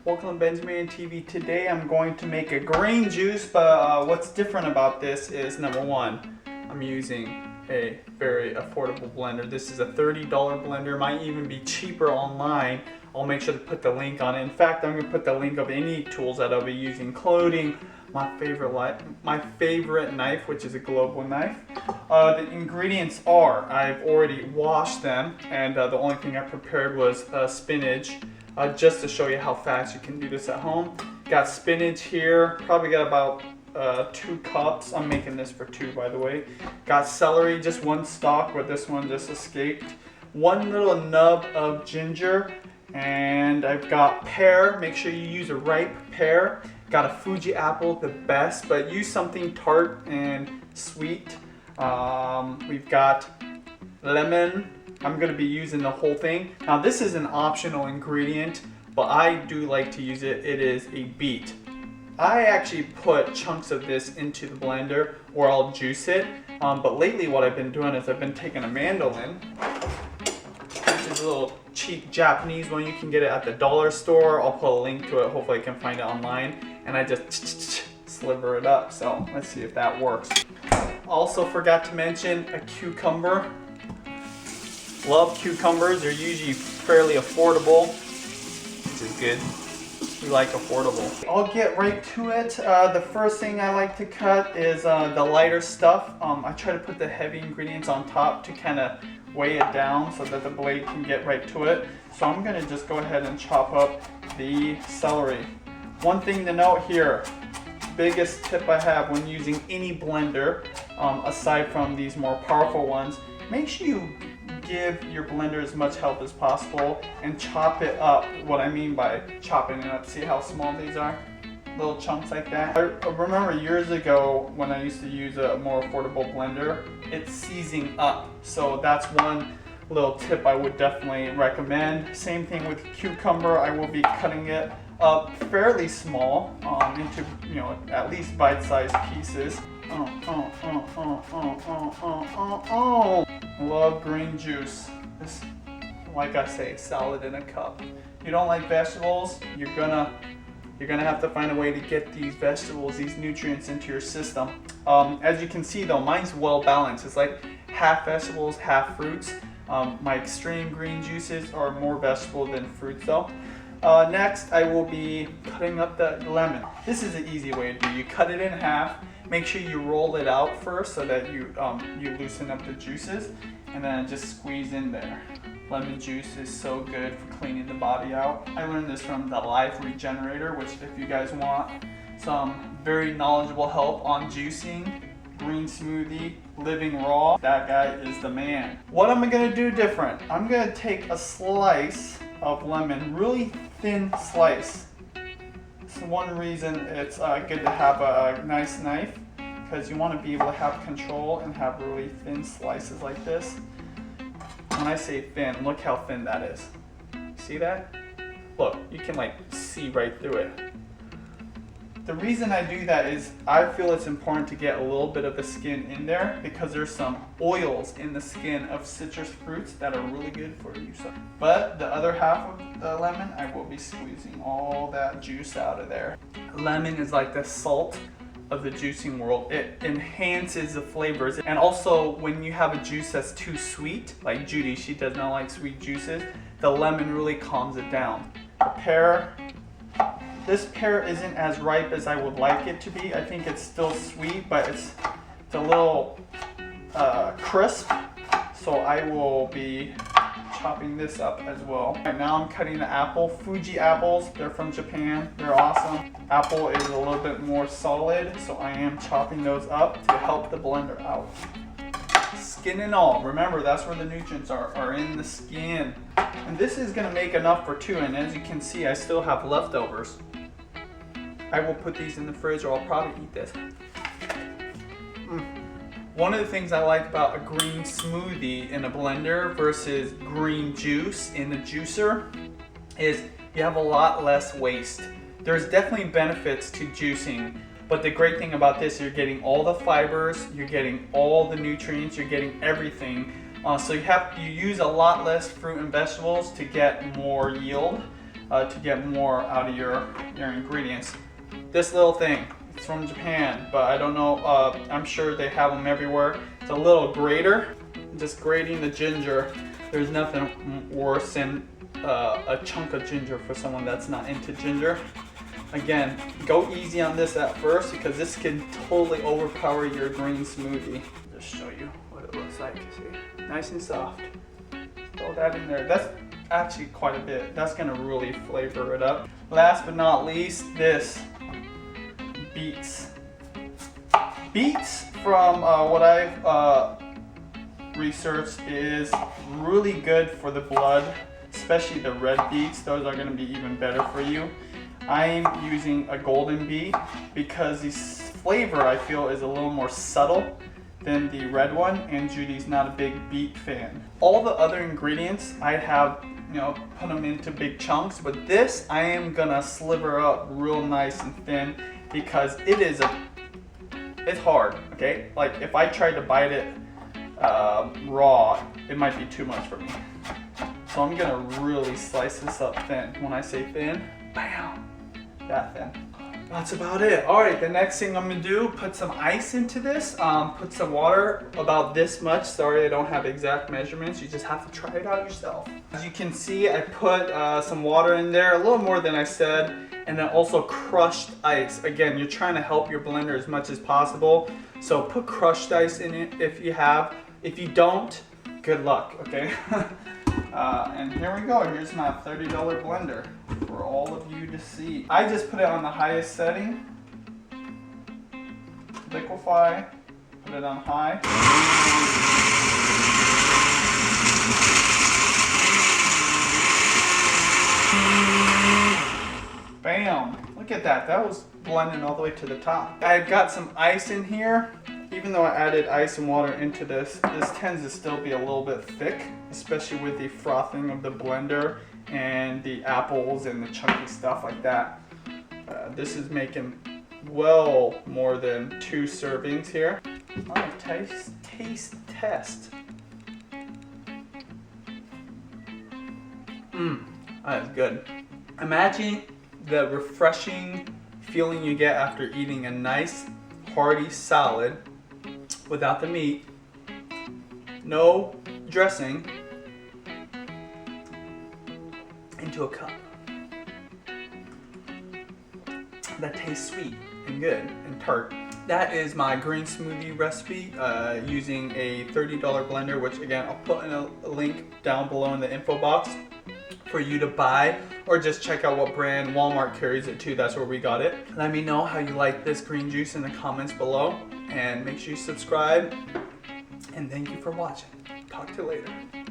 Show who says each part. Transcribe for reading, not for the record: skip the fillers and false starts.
Speaker 1: Welcome to BenjiManTV. Today I'm going to make a green juice, but what's different about this is number one, I'm using a very affordable blender. This is a $30 blender, might even be cheaper online. I'll make sure to put the link on it. In fact, I'm going to put the link of any tools that I'll be using, including my favorite knife, which is a global knife. The ingredients are, I've already washed them, and the only thing I prepared was spinach, just to show you how fast you can do this at home. Got spinach here, probably got about 2 cups. I'm making this for 2, by the way. Got celery, just 1 stalk, but this one just escaped. 1 little nub of ginger, and I've got pear. Make sure you use a ripe pear. Got a Fuji apple, the best, but use something tart and sweet. We've got lemon. I'm going to be using the whole thing. Now this is an optional ingredient, but I do like to use it. It is a beet. I actually put chunks of this into the blender or I'll juice it. But lately what I've been doing is I've been taking a mandolin, which is a little cheap Japanese one. You can get it at the dollar store. I'll put a link to it. Hopefully I can find it online. And I just sliver it up. So let's see if that works. Also forgot to mention a cucumber. Love cucumbers. They're usually fairly affordable, which is good. We like affordable. I'll get right to it. The first thing I like to cut is the lighter stuff. I try to put the heavy ingredients on top to kind of weigh it down so that the blade can get right to it. So I'm going to just go ahead and chop up the celery. One thing to note here, biggest tip I have when using any blender, aside from these more powerful ones, make sure you give your blender as much help as possible and chop it up. What I mean by chopping it up, see how small these are? Little chunks like that. I remember years ago when I used to use a more affordable blender, it's seizing up. So that's one little tip I would definitely recommend. Same thing with cucumber. I will be cutting it up fairly small into, at least bite-sized pieces. Love green juice. This, like I say, salad in a cup. You don't like vegetables, you're gonna have to find a way to get these vegetables, these nutrients into your system. As you can see though, mine's well balanced. It's like half vegetables, half fruits. My extreme green juices are more vegetable than fruits though. Next, I will be cutting up the lemon. This is an easy way to do. You cut it in half. Make sure you roll it out first so that you loosen up the juices, and then just squeeze in there. Lemon juice is so good for cleaning the body out. I learned this from the Life Regenerator, which if you guys want some very knowledgeable help on juicing, green smoothie, living raw, that guy is the man. What am I gonna do different? I'm gonna take a slice of lemon, really thin slice. So one reason it's good to have a nice knife, because you want to be able to have control and have really thin slices like this. When I say thin, look how thin that is. See that? Look, you can see right through it. The reason I do that is I feel it's important to get a little bit of the skin in there because there's some oils in the skin of citrus fruits that are really good for you. But the other half of the lemon, I will be squeezing all that juice out of there. Lemon is like the salt of the juicing world. It enhances the flavors. And also when you have a juice that's too sweet, like Judy, she does not like sweet juices, the lemon really calms it down. The pear. This pear isn't as ripe as I would like it to be. I think it's still sweet, but it's a little crisp. So I will be chopping this up as well. Right now I'm cutting the apple. Fuji apples, they're from Japan. They're awesome. Apple is a little bit more solid, so I am chopping those up to help the blender out. Skin and all. Remember, that's where the nutrients are in the skin. And this is gonna make enough for 2, and as you can see, I still have leftovers. I will put these in the fridge, or I'll probably eat this. One of the things I like about a green smoothie in a blender versus green juice in the juicer is you have a lot less waste. There's definitely benefits to juicing, but the great thing about this, you're getting all the fibers, you're getting all the nutrients, you're getting everything. So you use a lot less fruit and vegetables to get more yield. to get more out of your ingredients. This little thing, it's from Japan, but I don't know, I'm sure they have them everywhere. It's a little grater, just grating the ginger. There's nothing worse than a chunk of ginger for someone that's not into ginger. Again, go easy on this at first because this can totally overpower your green smoothie. Just show you what it looks like. See, nice and soft. Throw that in there. That's actually quite a bit. That's gonna really flavor it up. Last but not least, this Beets. Beets, from what I've researched, is really good for the blood, especially the red beets. Those are gonna be even better for you. I'm using a golden beet because the flavor, I feel, is a little more subtle than the red one, and Judy's not a big beet fan. All the other ingredients I have, put them into big chunks, but this I am gonna sliver up real nice and thin because it's hard, okay? Like if I tried to bite it raw, it might be too much for me. So I'm gonna really slice this up thin. When I say thin, bam, that thin. That's about it. All right, the next thing I'm gonna do, put some ice into this, put some water, about this much. Sorry, I don't have exact measurements. You just have to try it out yourself. As you can see, I put some water in there, a little more than I said, and then also crushed ice. Again, you're trying to help your blender as much as possible. So put crushed ice in it if you have. If you don't, good luck, okay? And here we go. Here's my $30 blender for all of you to see. I just put it on the highest setting. Liquefy. Put it on high. Bam! Look at that. That was blending all the way to the top. I've got some ice in here. Even though I added ice and water into this tends to still be a little bit thick, especially with the frothing of the blender and the apples and the chunky stuff like that. This is making well more than 2 servings here. Oh, taste test. That is good. Imagine the refreshing feeling you get after eating a nice hearty salad without the meat, no dressing, into a cup. That tastes sweet and good and tart. That is my green smoothie recipe using a $30 blender, which again, I'll put in a link down below in the info box for you to buy, or just check out what brand. Walmart carries it too, that's where we got it. Let me know how you like this green juice in the comments below, and make sure you subscribe, and thank you for watching. Talk to you later.